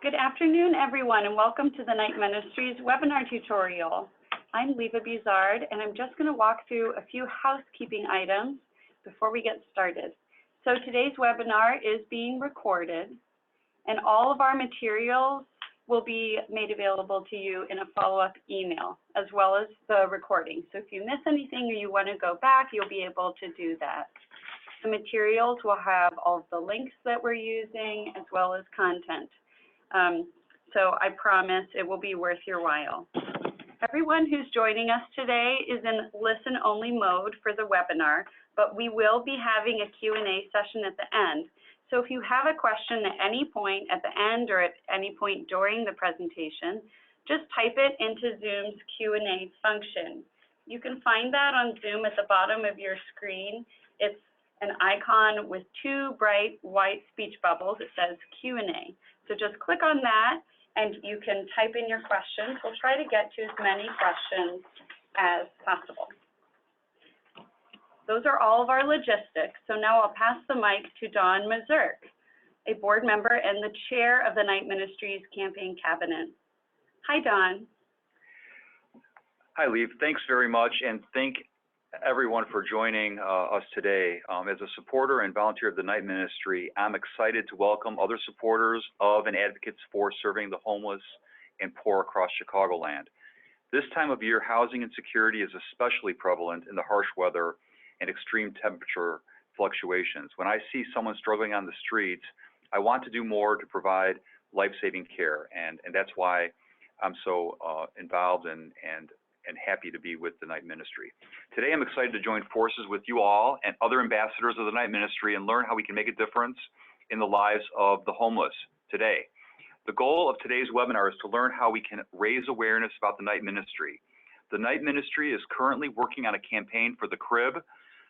Good afternoon, everyone, and welcome to the Night Ministries webinar tutorial. I'm Leva Bizard, and I'm just going to walk through a few housekeeping items before we get started. So today's webinar is being recorded, and all of our materials will be made available to you in a follow-up email, as well as the recording. So if you miss anything or you want to go back, you'll be able to do that. The materials will have all of the links that we're using, as well as content. So I promise it will be worth your while. Everyone who's joining us today is in listen-only mode for the webinar, but we will be having a Q&A session at the end. So if you have a question at any point at the end or at any point during the presentation, just type it into Zoom's Q&A function. You can find that on Zoom at the bottom of your screen. It's an icon with two bright white speech bubbles. It says Q&A. So just click on that and you can type in your questions. We'll try to get to as many questions as possible. Those are all of our logistics. So now I'll pass the mic to Dawn Mazurk, a board member and the chair of the Night Ministries Campaign Cabinet. Hi, Dawn. Hi, Lev. Thanks very much, and thank everyone for joining us today. As a supporter and volunteer of the Night Ministry, I'm excited to welcome other supporters of and advocates for serving the homeless and poor across Chicagoland. This time of year, housing insecurity is especially prevalent in the harsh weather and extreme temperature fluctuations. When I see someone struggling on the streets, I want to do more to provide life-saving care, and that's why I'm so involved and happy to be with the Night Ministry. Today, I'm excited to join forces with you all and other ambassadors of the Night Ministry and learn how we can make a difference in the lives of the homeless today. The goal of today's webinar is to learn how we can raise awareness about the Night Ministry. The Night Ministry is currently working on a campaign for the crib,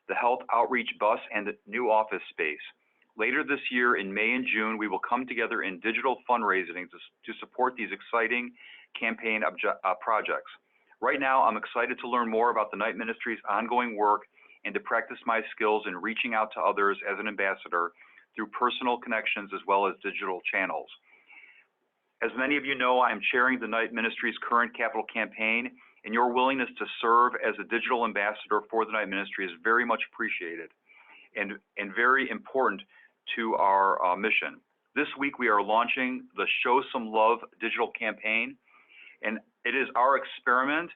the health outreach bus, and the new office space. Later this year, in May and June, we will come together in digital fundraising to support these exciting campaign projects. Right now, I'm excited to learn more about the Night Ministry's ongoing work and to practice my skills in reaching out to others as an ambassador through personal connections as well as digital channels. As many of you know, I am chairing the Night Ministry's current capital campaign, and your willingness to serve as a digital ambassador for the Night Ministry is very much appreciated and very important to our mission. This week, we are launching the Show Some Love digital campaign, and it is our experiment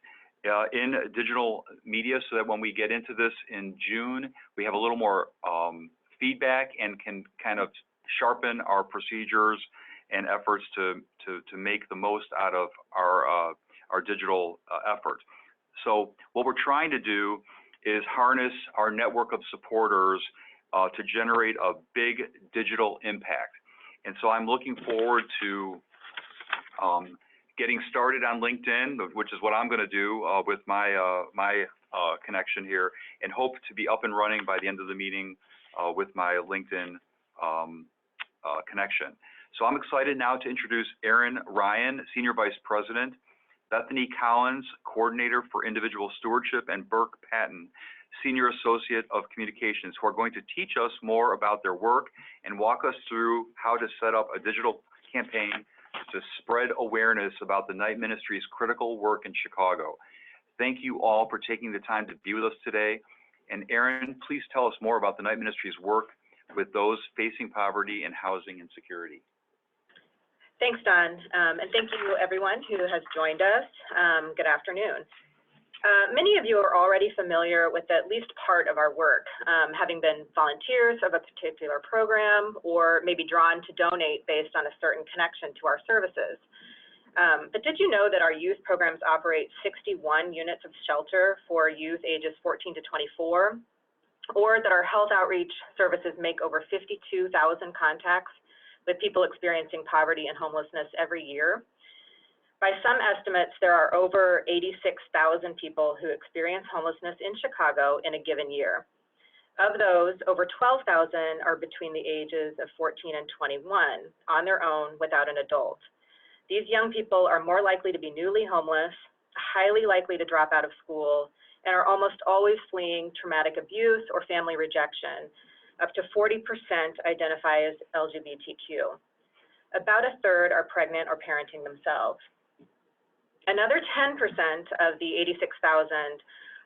in digital media so that when we get into this in June, we have a little more feedback and can kind of sharpen our procedures and efforts to make the most out of our digital effort. So what we're trying to do is harness our network of supporters to generate a big digital impact. And so I'm looking forward to getting started on LinkedIn, which is what I'm going to do with my connection here, and hope to be up and running by the end of the meeting with my LinkedIn connection. So I'm excited now to introduce Erin Ryan, Senior Vice President, Bethany Collins, Coordinator for Individual Stewardship, and Burke Patton, Senior Associate of Communications, who are going to teach us more about their work and walk us through how to set up a digital campaign to spread awareness about the Night Ministry's critical work in Chicago. Thank you all for taking the time to be with us today. And Erin, please tell us more about the Night Ministry's work with those facing poverty and housing insecurity. Thanks, Don, and thank you everyone who has joined us. Good afternoon. Many of you are already familiar with at least part of our work, having been volunteers of a particular program or maybe drawn to donate based on a certain connection to our services. But did you know that our youth programs operate 61 units of shelter for youth ages 14 to 24, or that our health outreach services make over 52,000 contacts with people experiencing poverty and homelessness every year? By some estimates, there are over 86,000 people who experience homelessness in Chicago in a given year. Of those, over 12,000 are between the ages of 14 and 21 on their own without an adult. These young people are more likely to be newly homeless, highly likely to drop out of school, and are almost always fleeing traumatic abuse or family rejection. Up to 40% identify as LGBTQ. About a third are pregnant or parenting themselves. Another 10% of the 86,000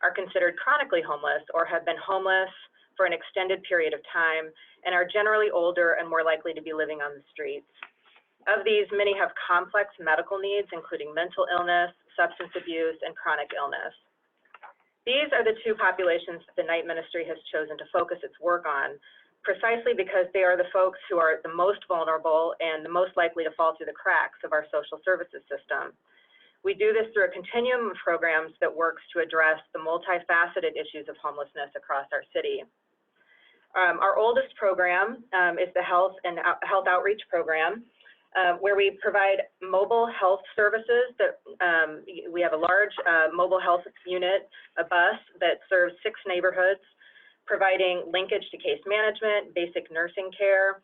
are considered chronically homeless or have been homeless for an extended period of time and are generally older and more likely to be living on the streets. Of these, many have complex medical needs, including mental illness, substance abuse, and chronic illness. These are the two populations that the Night Ministry has chosen to focus its work on, precisely because they are the folks who are the most vulnerable and the most likely to fall through the cracks of our social services system. We do this through a continuum of programs that works to address the multifaceted issues of homelessness across our city. Our oldest program is the Health Outreach Program, where we provide mobile health services. We have a large mobile health unit, a bus that serves 6 neighborhoods, providing linkage to case management, basic nursing care,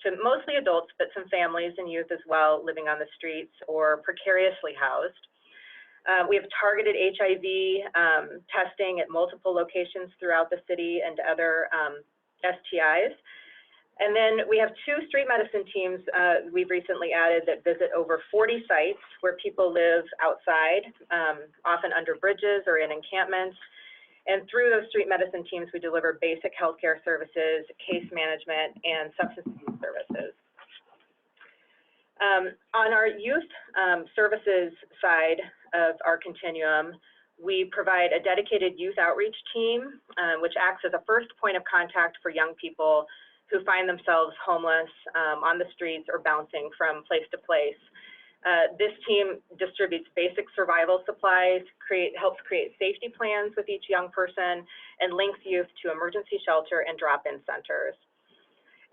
to mostly adults, but some families and youth as well living on the streets or precariously housed. We have targeted HIV testing at multiple locations throughout the city and other STIs. And then we have 2 street medicine teams we've recently added that visit over 40 sites where people live outside, often under bridges or in encampments. And through those street medicine teams, we deliver basic healthcare services, case management, and substance abuse services. On our youth services side of our continuum, we provide a dedicated youth outreach team, which acts as a first point of contact for young people who find themselves homeless on the streets or bouncing from place to place. This team distributes basic survival supplies, helps create safety plans with each young person, and links youth to emergency shelter and drop-in centers.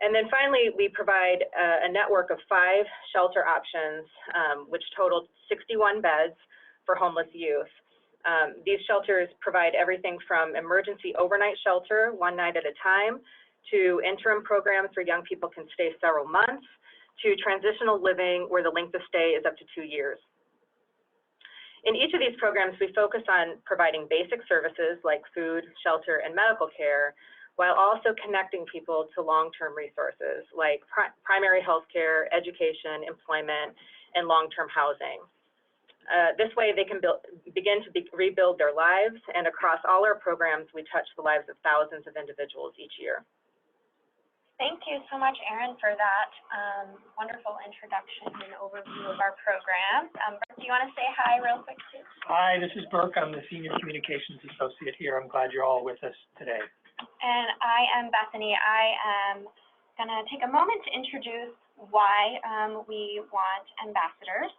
And then finally, we provide a network of 5 shelter options, which total 61 beds for homeless youth. These shelters provide everything from emergency overnight shelter, 1 night at a time, to interim programs where young people can stay several months, to transitional living where the length of stay is up to 2 years. In each of these programs, we focus on providing basic services like food, shelter, and medical care, while also connecting people to long-term resources like primary health care, education, employment, and long-term housing. This way, they can begin to rebuild their lives, and across all our programs, we touch the lives of thousands of individuals each year. Thank you so much, Erin, for that wonderful introduction and overview of our programs. Burke, do you want to say hi real quick, too? Hi, this is Burke. I'm the Senior Communications Associate here. I'm glad you're all with us today. And I am Bethany. I am going to take a moment to introduce why we want ambassadors.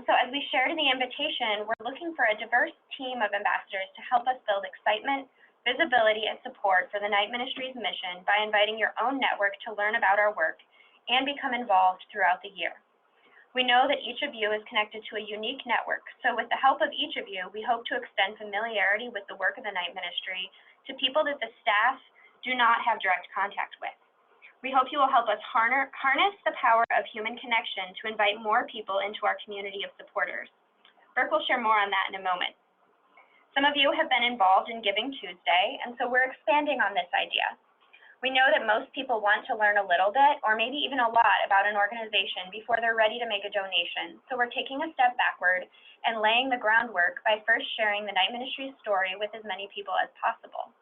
So as we shared in the invitation, we're looking for a diverse team of ambassadors to help us build excitement, visibility, and support for the Night Ministry's mission by inviting your own network to learn about our work and become involved throughout the year. We know that each of you is connected to a unique network, so with the help of each of you, we hope to extend familiarity with the work of the Night Ministry to people that the staff do not have direct contact with. We hope you will help us harness the power of human connection to invite more people into our community of supporters. Burke will share more on that in a moment. Some of you have been involved in Giving Tuesday, and so we're expanding on this idea. We know that most people want to learn a little bit, or maybe even a lot, about an organization before they're ready to make a donation. So we're taking a step backward and laying the groundwork by first sharing the Night Ministry's story with as many people as possible.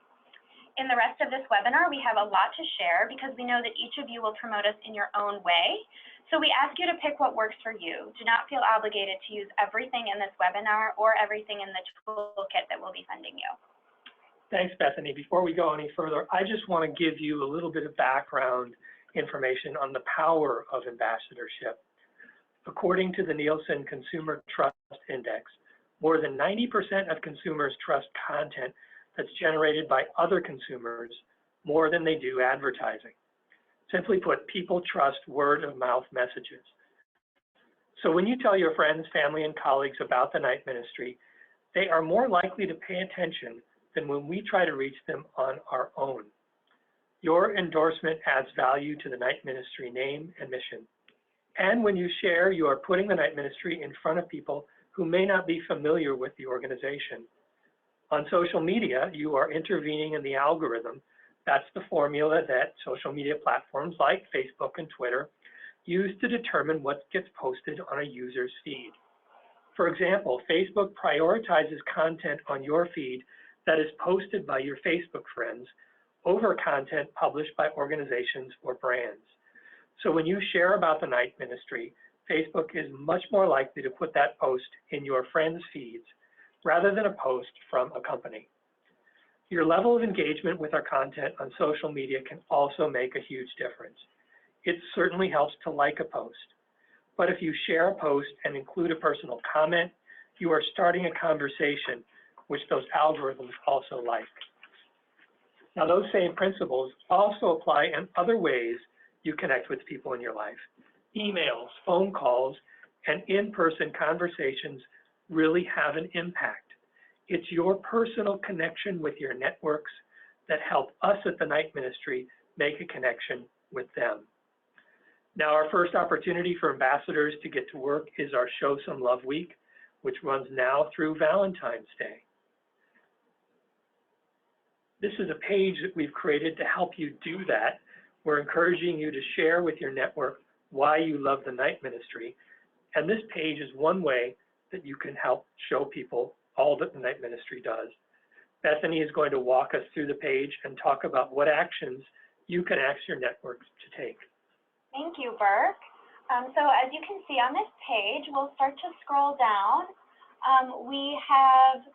In the rest of this webinar, we have a lot to share because we know that each of you will promote us in your own way. So we ask you to pick what works for you. Do not feel obligated to use everything in this webinar or everything in the toolkit that we'll be sending you. Thanks, Bethany. Before we go any further, I just want to give you a little bit of background information on the power of ambassadorship. According to the Nielsen Consumer Trust Index, more than 90% of consumers trust content that's generated by other consumers more than they do advertising. Simply put, people trust word-of-mouth messages. So when you tell your friends, family, and colleagues about the Night Ministry, they are more likely to pay attention than when we try to reach them on our own. Your endorsement adds value to the Night Ministry name and mission. And when you share, you are putting the Night Ministry in front of people who may not be familiar with the organization. On social media, you are intervening in the algorithm. That's the formula that social media platforms like Facebook and Twitter used to determine what gets posted on a user's feed. For example, Facebook prioritizes content on your feed that is posted by your Facebook friends over content published by organizations or brands. So when you share about the Night Ministry, Facebook is much more likely to put that post in your friends' feeds rather than a post from a company. Your level of engagement with our content on social media can also make a huge difference. It certainly helps to like a post, but if you share a post and include a personal comment, you are starting a conversation which those algorithms also like. Now, those same principles also apply in other ways you connect with people in your life. Emails, phone calls, and in-person conversations really have an impact. It's your personal connection with your networks that help us at the Night Ministry make a connection with them. Now, our first opportunity for ambassadors to get to work is our Show Some Love Week, which runs now through Valentine's Day. This is a page that we've created to help you do that. We're encouraging you to share with your network why you love the Night Ministry. And this page is one way that you can help show people all that the Night Ministry does. Bethany is going to walk us through the page and talk about what actions you can ask your networks to take. Thank you, Burke. So as you can see on this page, we'll start to scroll down. We have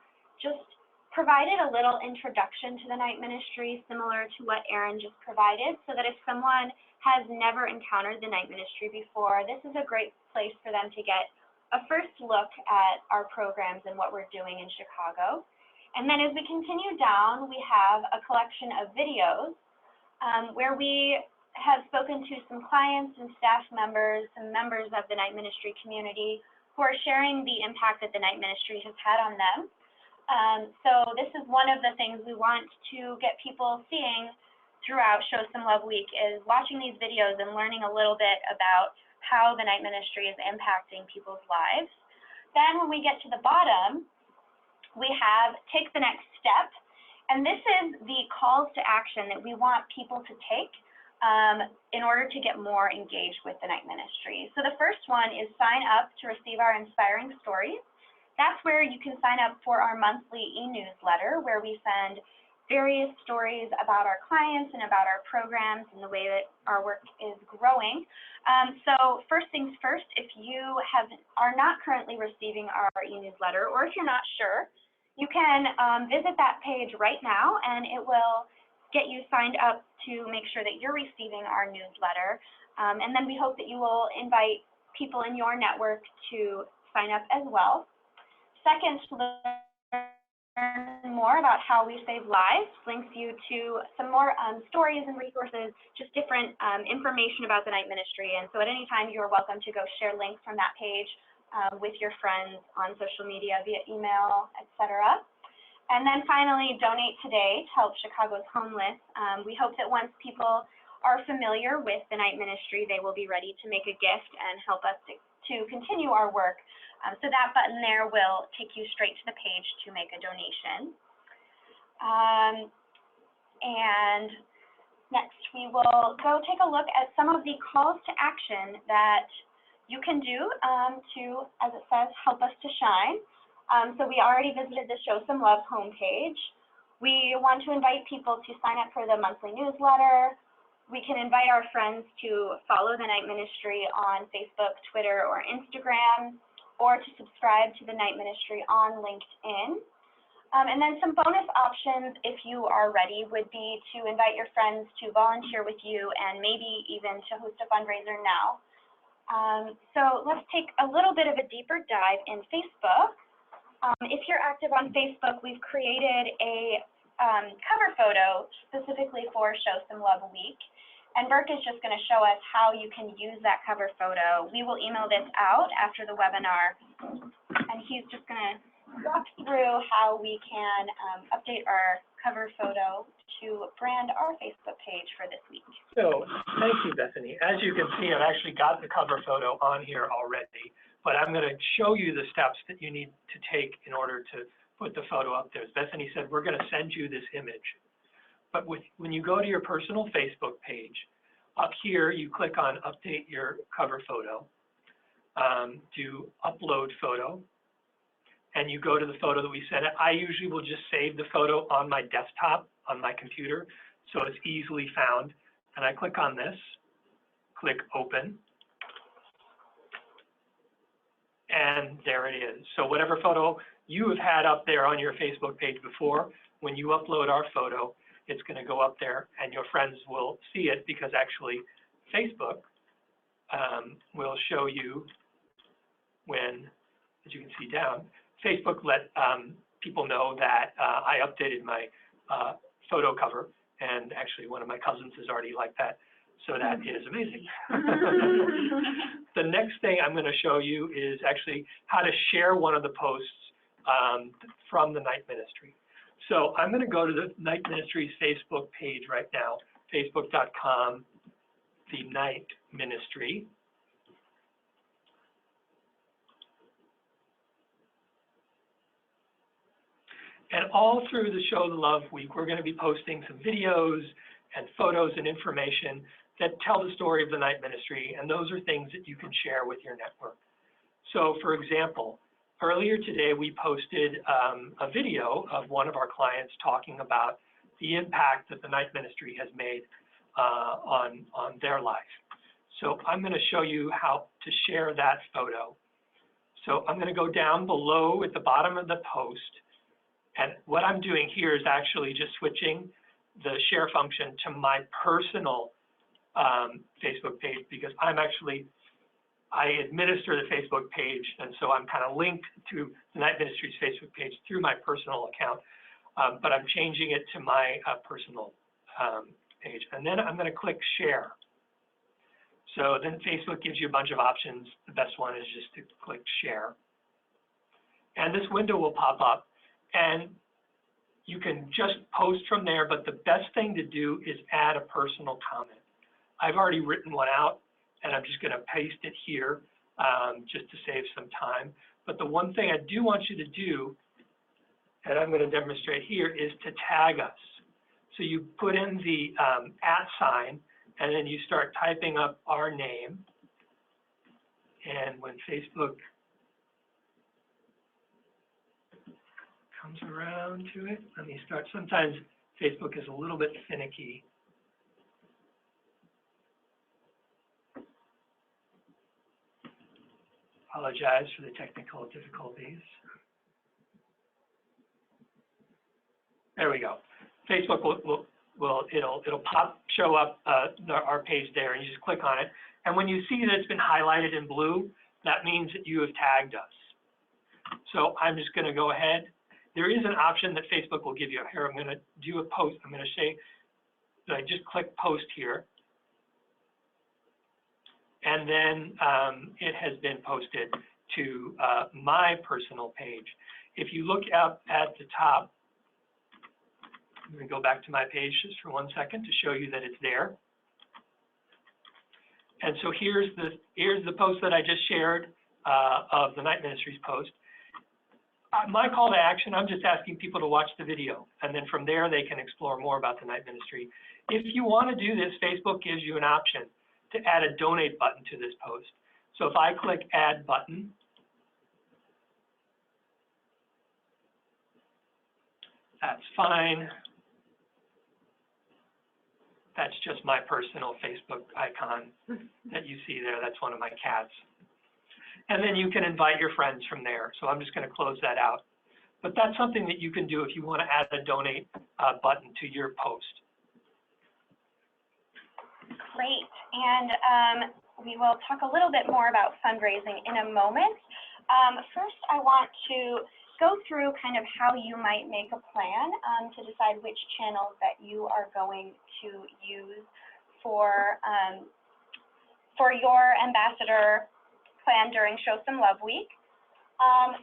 just provided a little introduction to the Night Ministry, similar to what Erin just provided, so that if someone has never encountered the Night Ministry before, this is a great place for them to get a first look at our programs and what we're doing in Chicago. And then as we continue down, we have a collection of videos where we have spoken to some clients and staff members and members of the Night Ministry community who are sharing the impact that the Night Ministry has had on them. So this is one of the things we want to get people seeing throughout Show Some Love Week, is watching these videos and learning a little bit about how the Night Ministry is impacting people's lives. Then when we get to the bottom, we have Take the Next Step. And this is the calls to action that we want people to take in order to get more engaged with the Night Ministry. So the first one is sign up to receive our inspiring stories. That's where you can sign up for our monthly e-newsletter, where we send various stories about our clients and about our programs and the way that our work is growing. So first things first, if you are not currently receiving our e-newsletter, or if you're not sure, you can visit that page right now, and it will get you signed up to make sure that you're receiving our newsletter. And then we hope that you will invite people in your network to sign up as well. Second, to learn more about how we save lives links you to some more stories and resources, just different information about the Night Ministry. And so at any time, you're welcome to go share links from that page with your friends on social media, via email, etc. And then finally, donate today to help Chicago's homeless. We hope that once people are familiar with the Night Ministry, they will be ready to make a gift and help us to continue our work. So that button there will take you straight to the page to make a donation. And next, we will go take a look at some of the calls to action that you can do to, as it says, help us to shine. So we already visited the Show Some Love homepage. We want to invite people to sign up for the monthly newsletter. We can invite our friends to follow the Night Ministry on Facebook, Twitter, or Instagram, or to subscribe to the Night Ministry on LinkedIn. And then some bonus options, if you are ready, would be to invite your friends to volunteer with you and maybe even to host a fundraiser now. So let's take a little bit of a deeper dive in Facebook. If you're active on Facebook, we've created a cover photo specifically for Show Some Love Week. And Burke is just going to show us how you can use that cover photo. We will email this out after the webinar, and he's just going to walk through how we can update our cover photo to brand our Facebook page for this week. So thank you, Bethany. As you can see, I've actually got the cover photo on here already, but I'm going to show you the steps that you need to take in order to put the photo up there. As Bethany said, we're going to send you this image. But when you go to your personal Facebook page, Up here, you click on Update Your Cover Photo, do Upload Photo, and you go to the photo that we sent it. I usually will just save the photo on my desktop, on my computer, so it's easily found. And I click on this, click Open, and there it is. So whatever photo you have had up there on your Facebook page before, when you upload our photo, it's going to go up there and your friends will see it, because actually Facebook will show you when, as you can see down, Facebook let people know that I updated my photo cover, and actually one of my cousins has already liked that, so that is amazing. The next thing I'm going to show you is actually how to share one of the posts from the Night Ministry. So I'm going to go to the Night Ministry's Facebook page right now, facebook.com, the Night Ministry. And all through the Show the Love week, we're going to be posting some videos and photos and information that tell the story of the Night Ministry, and those are things that you can share with your network. So for example, earlier today we posted a video of one of our clients talking about the impact that the Night Ministry has made on their life. So I'm going to show you how to share that photo. So I'm going to go down below at the bottom of the post, and what I'm doing here is actually just switching the share function to my personal Facebook page, because I administer the Facebook page, and so I'm kind of linked to the Night Ministry's Facebook page through my personal account, but I'm changing it to my personal page. And then I'm going to click Share. So then Facebook gives you a bunch of options. The best one is just to click Share. And this window will pop up, and you can just post from there, but the best thing to do is add a personal comment. I've already written one out, and I'm just going to paste it here just to save some time. But the one thing I do want you to do, and I'm going to demonstrate here, is to tag us. So you put in the @ and then you start typing up our name. And when Facebook comes around to it, let me start. Sometimes Facebook is a little bit finicky. Apologize for the technical difficulties. There we go. Facebook it'll show up our page there, and you just click on it. And when you see that it's been highlighted in blue, that means that you have tagged us. So I'm just going to go ahead. There is an option that Facebook will give you. Here, I'm going to do a post. I'm going to say that I just click Post here. And then it has been posted to my personal page. If you look up at the top, I'm going to go back to my page just for 1 second to show you that it's there. And so here's the post that I just shared of the Night Ministry's post. My call to action, I'm just asking people to watch the video, and then from there they can explore more about the Night Ministry. If you want to do this, Facebook gives you an option to add a donate button to this post. So if I click Add Button, that's fine. That's just my personal Facebook icon that you see there. That's one of my cats. And then you can invite your friends from there. So I'm just going to close that out. But that's something that you can do if you want to add a donate button to your post. Great. And we will talk a little bit more about fundraising in a moment. First, I want to go through kind of how you might make a plan to decide which channels that you are going to use for your ambassador plan during Show Some Love Week.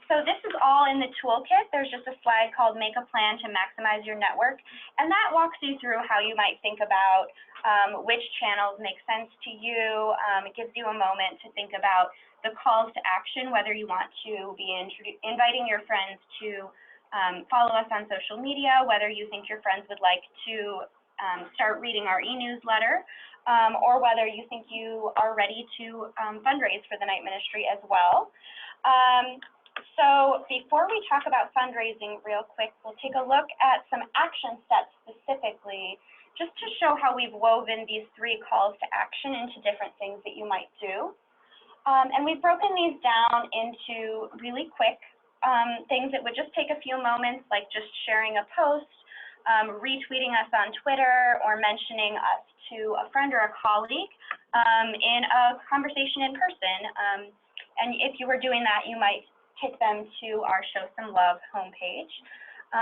So this is all in the toolkit. There's just a slide called Make a Plan to Maximize Your Network, and that walks you through how you might think about which channels make sense to you. It gives you a moment to think about the calls to action, whether you want to be inviting your friends to follow us on social media, whether you think your friends would like to start reading our e-newsletter, or whether you think you are ready to fundraise for the night ministry as well. So before we talk about fundraising real quick, we'll take a look at some action steps specifically, just to show how we've woven these 3 calls to action into different things that you might do. And we've broken these down into really quick things that would just take a few moments, like just sharing a post, retweeting us on Twitter, or mentioning us to a friend or a colleague in a conversation in person. And if you were doing that, you might hit them to our Show Some Love homepage.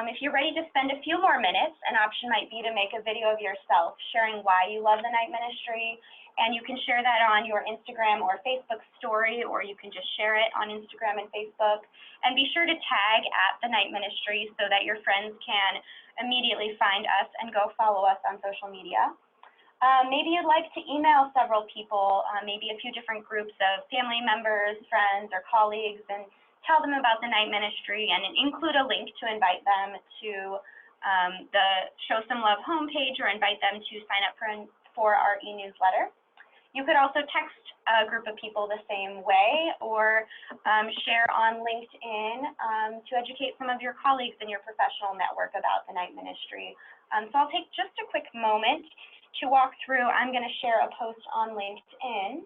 If you're ready to spend a few more minutes, an option might be to make a video of yourself sharing why you love the night ministry, and you can share that on your Instagram or Facebook story, or you can just share it on Instagram and Facebook. And be sure to tag at the night ministry so that your friends can immediately find us and go follow us on social media. Maybe you'd like to email several people, maybe a few different groups of family members, friends, or colleagues, and tell them about the night ministry and include a link to invite them to the Show Some Love homepage, or invite them to sign up for our e-newsletter. You could also text a group of people the same way, or share on LinkedIn to educate some of your colleagues in your professional network about the night ministry. So I'll take just a quick moment to walk through. I'm going to share a post on LinkedIn.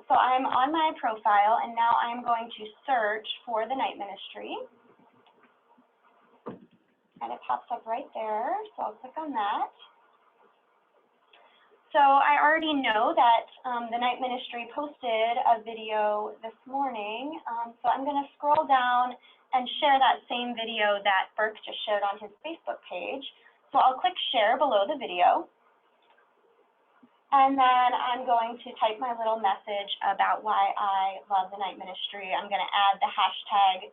So I'm on my profile, and now I'm going to search for the night ministry. And it pops up right there, so I'll click on that. So I already know that the night ministry posted a video this morning, so I'm going to scroll down and share that same video that Burke just shared on his Facebook page. So I'll click share below the video. And then I'm going to type my little message about why I love the night ministry. I'm going to add the hashtag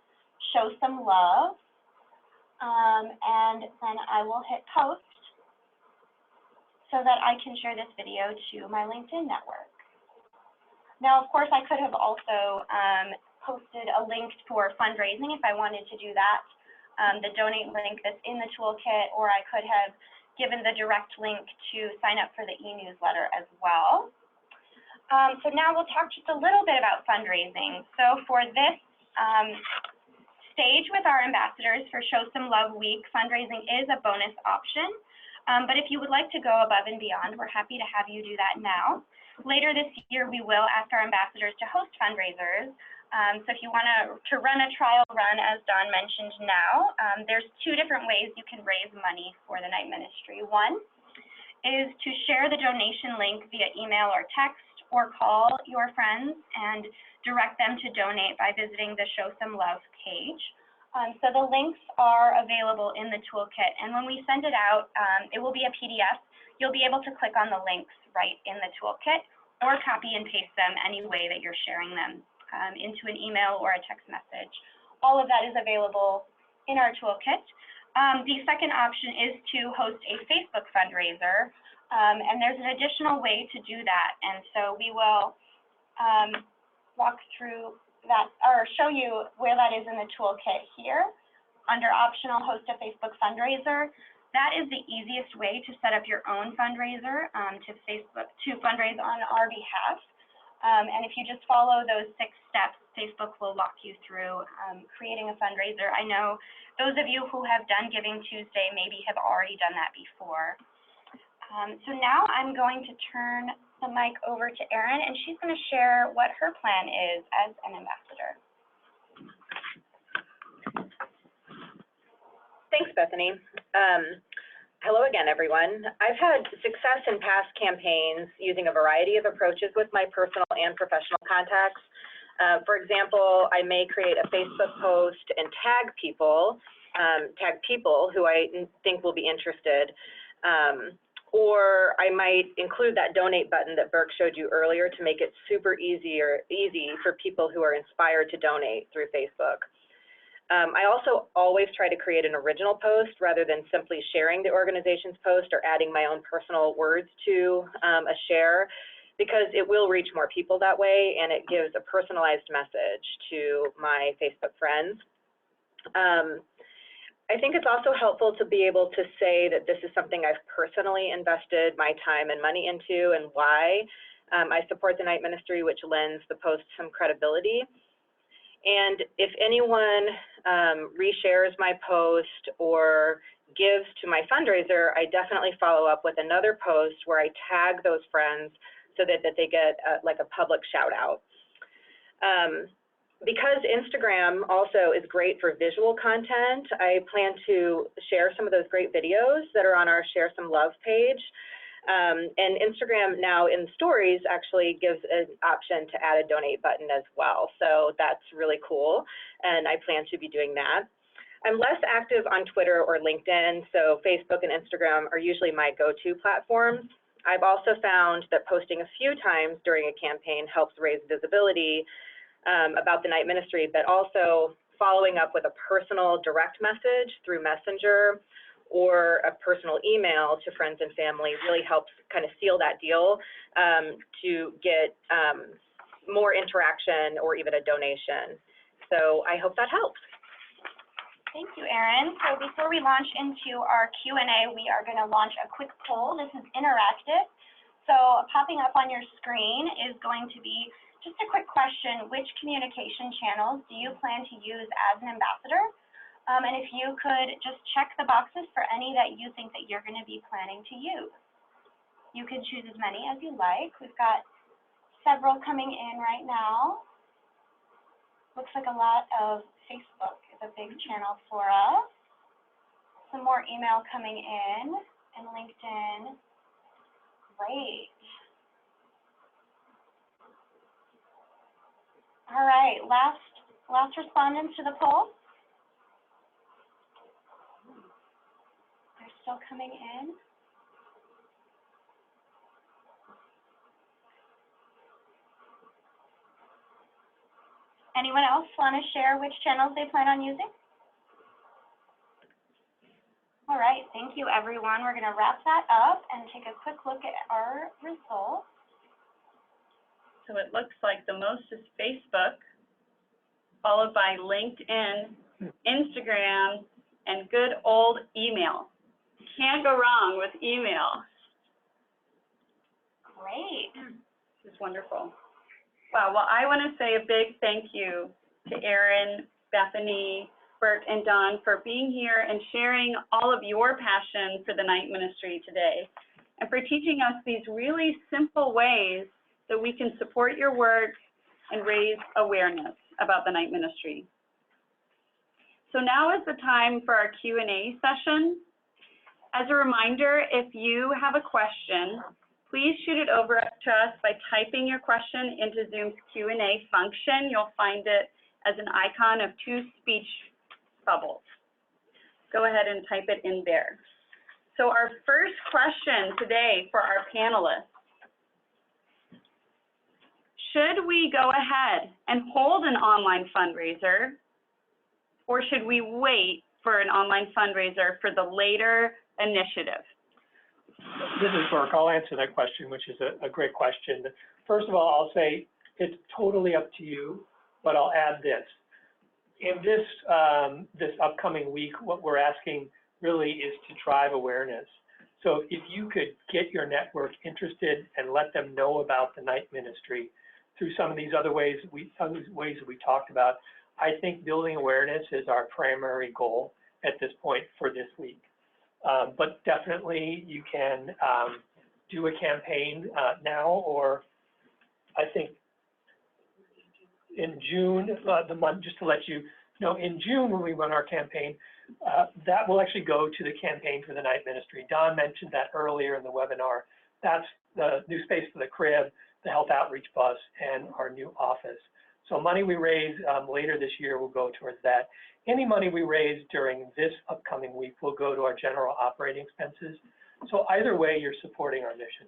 Show Some Love, and then I will hit post so that I can share this video to my LinkedIn network. Now, of course, I could have also posted a link for fundraising if I wanted to do that, the donate link that's in the toolkit, or I could have given the direct link to sign up for the e-newsletter as well. So now we'll talk just a little bit about fundraising. So for this stage with our ambassadors for Show Some Love Week, fundraising is a bonus option. But if you would like to go above and beyond, we're happy to have you do that now. Later this year, we will ask our ambassadors to host fundraisers. So if you want to run a trial run, as Dawn mentioned now, there's 2 different ways you can raise money for the night ministry. One is to share the donation link via email or text, or call your friends and direct them to donate by visiting the Show Some Love page. So the links are available in the toolkit, and when we send it out, it will be a PDF. You'll be able to click on the links right in the toolkit, or copy and paste them any way that you're sharing them into an email or a text message. All of that is available in our toolkit. The second option is to host a Facebook fundraiser, and there's an additional way to do that. And so we will walk through that, or show you where that is in the toolkit here. Under optional, host a Facebook fundraiser. That is the easiest way to set up your own fundraiser to fundraise on our behalf. And if you just follow those 6 steps, Facebook will walk you through creating a fundraiser. I know those of you who have done Giving Tuesday maybe have already done that before. So now I'm going to turn the mic over to Erin, and she's going to share what her plan is as an ambassador. Thanks, Bethany. Hello again, everyone. I've had success in past campaigns using a variety of approaches with my personal and professional contacts. For example, I may create a Facebook post and tag people who I think will be interested. Or I might include that donate button that Burke showed you earlier to make it super easy for people who are inspired to donate through Facebook. I also always try to create an original post rather than simply sharing the organization's post or adding my own personal words to a share, because it will reach more people that way, and it gives a personalized message to my Facebook friends. I think it's also helpful to be able to say that this is something I've personally invested my time and money into and why. I support the Night Ministry, which lends the post some credibility. And if anyone reshares my post or gives to my fundraiser, I definitely follow up with another post where I tag those friends so that they get like a public shout out. Because Instagram also is great for visual content, I plan to share some of those great videos that are on our Share Some Love page. And Instagram now in stories actually gives an option to add a donate button as well. So that's really cool. And I plan to be doing that. I'm less active on Twitter or LinkedIn, so Facebook and Instagram are usually my go-to platforms. I've also found that posting a few times during a campaign helps raise visibility about the Night Ministry, but also following up with a personal direct message through Messenger or a personal email to friends and family really helps kind of seal that deal to get more interaction or even a donation. So I hope that helps. Thank you, Erin. So before we launch into our Q&A, we are going to launch a quick poll. This is interactive. So popping up on your screen is going to be just a quick question. Which communication channels do you plan to use as an ambassador? And if you could just check the boxes for any that you think that you're going to be planning to use. You can choose as many as you like. We've got several coming in right now. Looks like a lot of Facebook is a big channel for us. Some more email coming in and LinkedIn. Great. All right, last respondents to the poll. They're still coming in. Anyone else want to share which channels they plan on using? All right, thank you, everyone. We're going to wrap that up and take a quick look at our results. So it looks like the most is Facebook, followed by LinkedIn, Instagram, and good old email. Can't go wrong with email. Great. This is wonderful. Wow, well, I want to say a big thank you to Erin, Bethany, Burke, and Don for being here and sharing all of your passion for the Night Ministry today, and for teaching us these really simple ways that we can support your work and raise awareness about the Night Ministry. So now is the time for our Q&A session. As a reminder, if you have a question, please shoot it over to us by typing your question into Zoom's Q&A function. You'll find it as an icon of two speech bubbles. Go ahead and type it in there. So our first question today for our panelists: should we go ahead and hold an online fundraiser, or should we wait for an online fundraiser for the later initiative? This is Burke. I'll answer that question, which is a great question. First of all, I'll say it's totally up to you, but I'll add this. In this upcoming week, what we're asking really is to drive awareness. So if you could get your network interested and let them know about the Night Ministry through some of these other ways that we talked about, I think building awareness is our primary goal at this point for this week. But definitely you can do a campaign now, or I think in June, the month, just to let you know, in June when we run our campaign, that will actually go to the Campaign for the Night Ministry. Don mentioned that earlier in the webinar. That's the new space for the crib, the health outreach bus, and our new office. So money we raise later this year will go towards that. Any money we raise during this upcoming week will go to our general operating expenses. So either way, you're supporting our mission.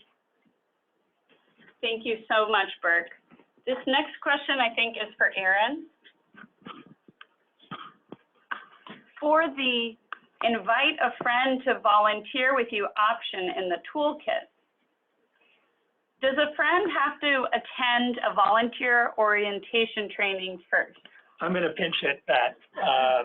Thank you so much, Burke. This next question, I think, is for Erin. For the invite a friend to volunteer with you option in the toolkit, does a friend have to attend a volunteer orientation training first? I'm going to pinch hit that.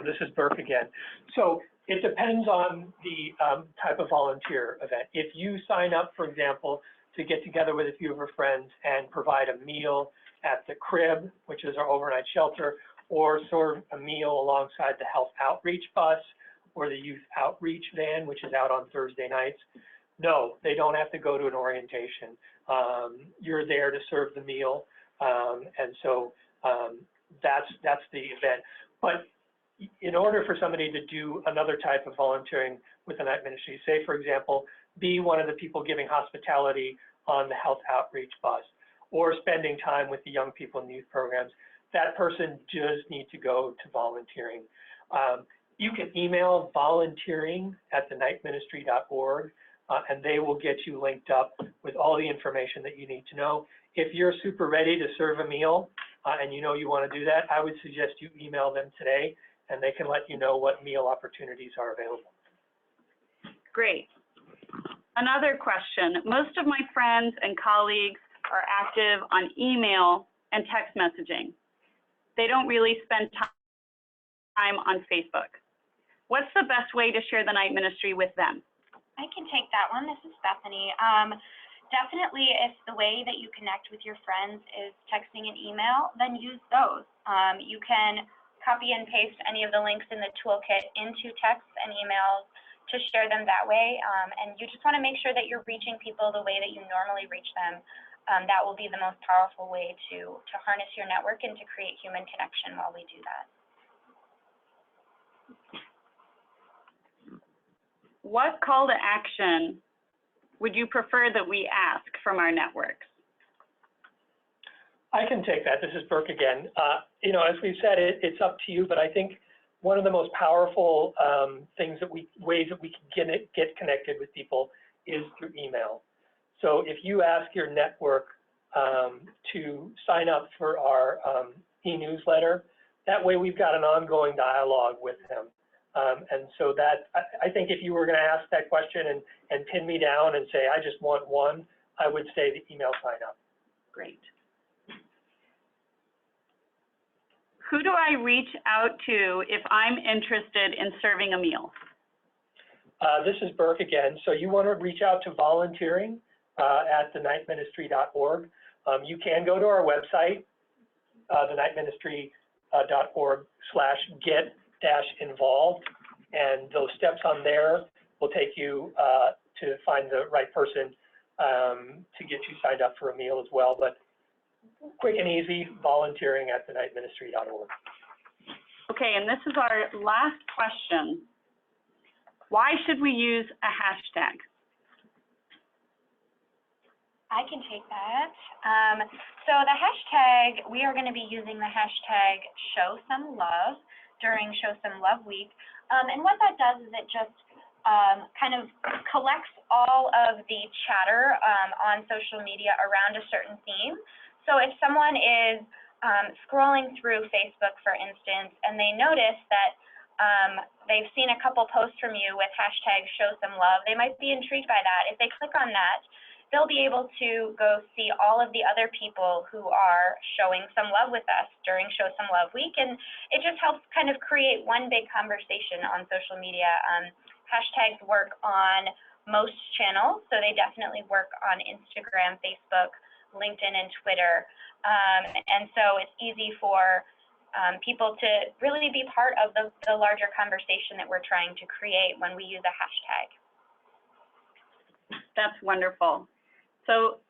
This is Burke again. So It depends on the type of volunteer event. If you sign up, for example, to get together with a few of your friends and provide a meal at the crib, which is our overnight shelter, or serve a meal alongside the health outreach bus or the youth outreach van, which is out on Thursday nights, no, they don't have to go to an orientation. You're there to serve the meal, and so that's the event. But in order for somebody to do another type of volunteering with the night ministry, say, for example, be one of the people giving hospitality on the health outreach bus, or spending time with the young people in youth programs, that person does need to go to volunteering. You can email volunteering@thenightministry.org, and they will get you linked up with all the information that you need to know. If you're super ready to serve a meal and you know you want to do that, I would suggest you email them today, and they can let you know what meal opportunities are available. Great. Another question. Most of my friends and colleagues are active on email and text messaging. They don't really spend time on Facebook. What's the best way to share the night ministry with them? I can take that one. This is Bethany. Definitely, if the way that you connect with your friends is texting and email, then use those. You can copy and paste any of the links in the toolkit into texts and emails to share them that way. And you just want to make sure that you're reaching people the way that you normally reach them. That will be the most powerful way to harness your network and to create human connection while we do that. What call to action would you prefer that we ask from our networks? I can take that. This is Burke again. You know, as we've said, it's up to you, but I think one of the most powerful ways that we can get connected with people is through email. So if you ask your network to sign up for our e-newsletter, that way we've got an ongoing dialogue with them. And so that, I think if you were going to ask that question and pin me down and say, I just want one, I would say the email sign up. Great. Who do I reach out to if I'm interested in serving a meal? This is Burke again. So you want to reach out to volunteering at thenightministry.org. You can go to our website, thenightministry.org/get-involved, and those steps on there will take you to find the right person to get you signed up for a meal as well. But quick and easy, volunteering at thenightministry.org. Okay, and this is our last question. Why should we use a hashtag? I can take that. So the hashtag, we are going to be using the hashtag #ShowSomeLove during Show Some Love Week. And what that does is it just kind of collects all of the chatter on social media around a certain theme. So if someone is scrolling through Facebook, for instance, and they notice that they've seen a couple posts from you with hashtag #ShowSomeLove, they might be intrigued by that. If they click on that, they'll be able to go see all of the other people who are showing some love with us during Show Some Love Week, and it just helps kind of create one big conversation on social media. Hashtags work on most channels, so they definitely work on Instagram, Facebook, LinkedIn, and Twitter, and so it's easy for people to really be part of the larger conversation that we're trying to create when we use a hashtag. That's wonderful. So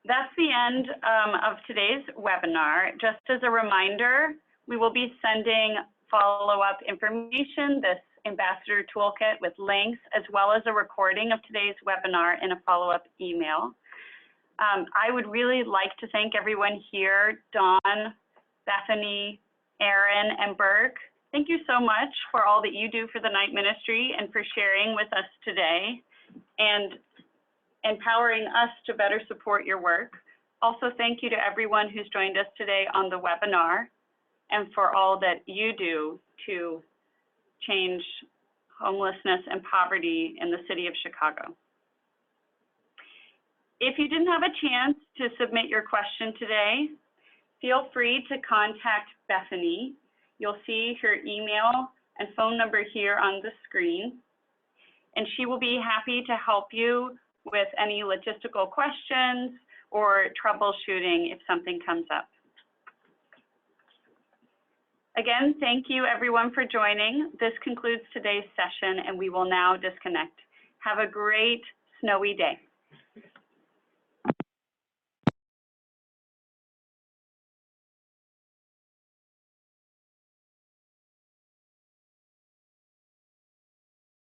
that's the end of today's webinar. Just as a reminder, we will be sending follow-up information, this Ambassador Toolkit with links, as well as a recording of today's webinar in a follow-up email. I would really like to thank everyone here, Dawn, Bethany, Aaron, and Burke. Thank you so much for all that you do for the night ministry and for sharing with us today and empowering us to better support your work. Also, thank you to everyone who's joined us today on the webinar and for all that you do to change homelessness and poverty in the city of Chicago. If you didn't have a chance to submit your question today, feel free to contact Bethany. You'll see her email and phone number here on the screen. And she will be happy to help you with any logistical questions or troubleshooting if something comes up. Again, thank you everyone for joining. This concludes today's session and we will now disconnect. Have a great snowy day.